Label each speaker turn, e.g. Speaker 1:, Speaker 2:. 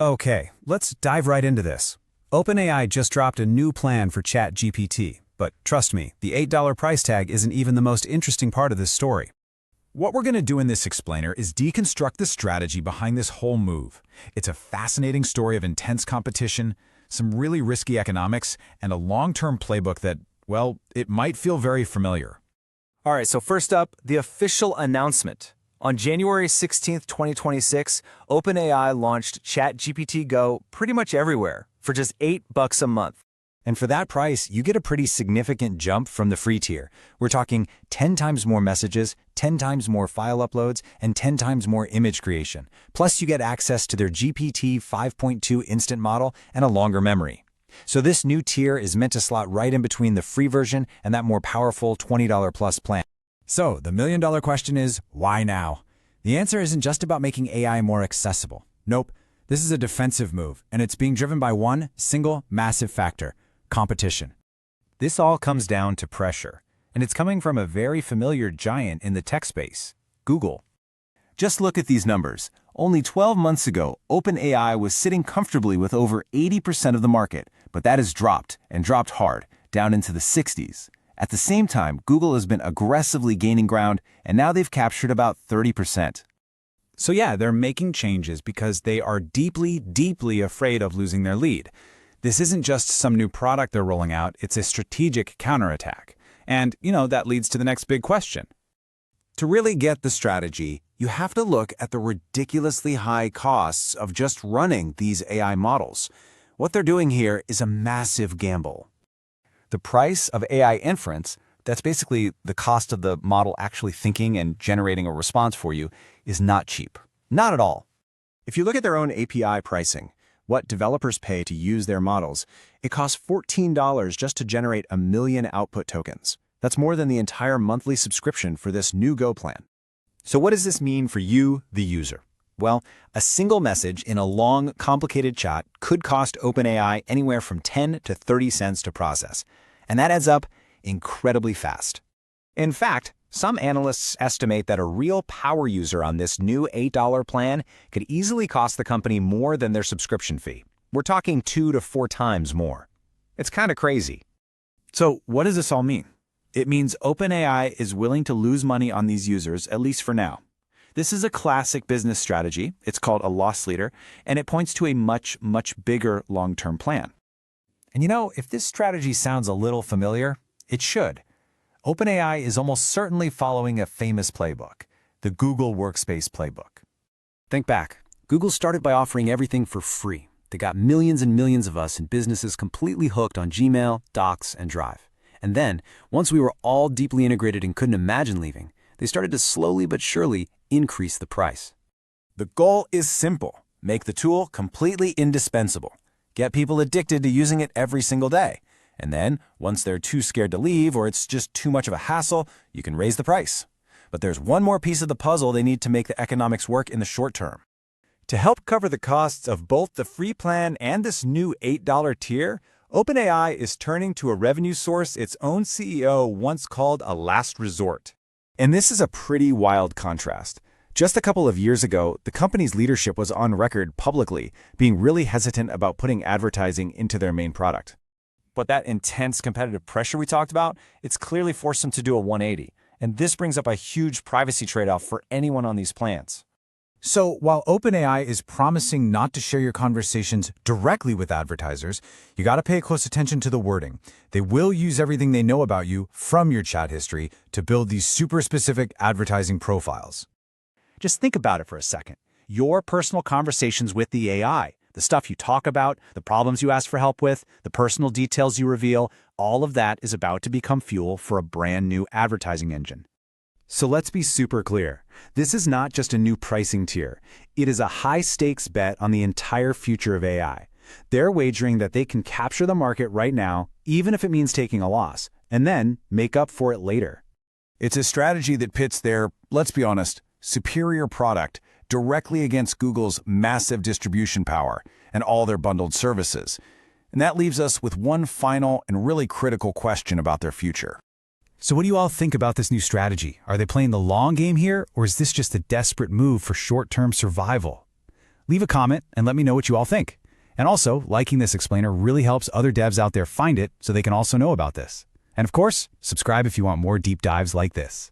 Speaker 1: Okay, let's dive right into this. OpenAI just dropped a new plan for ChatGPT, but trust me, the $8 price tag isn't even the most interesting part of this story. What we're going to do in this explainer is deconstruct the strategy behind this whole move. It's a fascinating story of intense competition, some really risky economics, and a long-term playbook that, well, it might feel very familiar.
Speaker 2: All right, so first up, the official announcement. On January 16th, 2026, OpenAI launched ChatGPT Go pretty much everywhere for just $8 a month.
Speaker 3: And for that price, you get a pretty significant jump from the free tier. We're talking 10 times more messages, 10 times more file uploads, and 10 times more image creation. Plus, you get access to their GPT-5.2 Instant model and a longer memory. So this new tier is meant to slot right in between the free version and that more powerful $20 plus plan.
Speaker 1: So, the million-dollar question is, why now? The answer isn't just about making AI more accessible. Nope, this is a defensive move, and it's being driven by one single massive factor: competition.
Speaker 3: This all comes down to pressure, and it's coming from a very familiar giant in the tech space, Google. Just look at these numbers. Only 12 months ago, OpenAI was sitting comfortably with over 80% of the market, but that has dropped, and dropped hard, down into the 60s. At the same time, Google has been aggressively gaining ground, and now they've captured about 30%.
Speaker 1: So yeah, they're making changes because they are deeply, deeply afraid of losing their lead. This isn't just some new product they're rolling out, it's a strategic counterattack. And, that leads to the next big question. To really get the strategy, you have to look at the ridiculously high costs of just running these AI models. What they're doing here is a massive gamble.
Speaker 3: The price of AI inference, that's basically the cost of the model actually thinking and generating a response for you, is not cheap. Not at all. If you look at their own API pricing, what developers pay to use their models, it costs $14 just to generate 1 million output tokens. That's more than the entire monthly subscription for this new Go plan. So what does this mean for you, the user? Well, a single message in a long, complicated chat could cost OpenAI anywhere from 10 to 30 cents to process, and that adds up incredibly fast. In fact, some analysts estimate that a real power user on this new $8 plan could easily cost the company more than their subscription fee. We're talking 2 to 4 times more. It's kind of crazy.
Speaker 1: So what does this all mean? It means OpenAI is willing to lose money on these users, at least for now. This is a classic business strategy. It's called a loss leader, and it points to a much, much bigger long-term plan.
Speaker 3: And if this strategy sounds a little familiar, it should. OpenAI is almost certainly following a famous playbook, the Google Workspace playbook. Think back. Google started by offering everything for free. They got millions and millions of us and businesses completely hooked on Gmail, Docs, and Drive. And then, once we were all deeply integrated and couldn't imagine leaving, they started to slowly but surely increase the price.
Speaker 1: The goal is simple. Make the tool completely indispensable. Get people addicted to using it every single day. And then, once they're too scared to leave or it's just too much of a hassle, you can raise the price. But there's one more piece of the puzzle they need to make the economics work in the short term. To help cover the costs of both the free plan and this new $8 tier, OpenAI is turning to a revenue source its own CEO once called a last resort. And this is a pretty wild contrast. Just a couple of years ago, the company's leadership was on record publicly being really hesitant about putting advertising into their main product. But that intense competitive pressure we talked about, it's clearly forced them to do a 180. And this brings up a huge privacy trade-off for anyone on these plans. So while OpenAI is promising not to share your conversations directly with advertisers, you got to pay close attention to the wording. They will use everything they know about you from your chat history to build these super specific advertising profiles. Just think about it for a second. Your personal conversations with the AI, the stuff you talk about, the problems you ask for help with, the personal details you reveal, all of that is about to become fuel for a brand new advertising engine. So let's be super clear. This is not just a new pricing tier. It is a high-stakes bet on the entire future of AI. They're wagering that they can capture the market right now, even if it means taking a loss, and then make up for it later. It's a strategy that pits their, let's be honest, superior product directly against Google's massive distribution power and all their bundled services. And that leaves us with one final and really critical question about their future. So what do you all think about this new strategy? Are they playing the long game here, or is this just a desperate move for short-term survival?
Speaker 3: Leave a comment and let me know what you all think. And also, liking this explainer really helps other devs out there find it so they can also know about this. And of course, subscribe if you want more deep dives like this.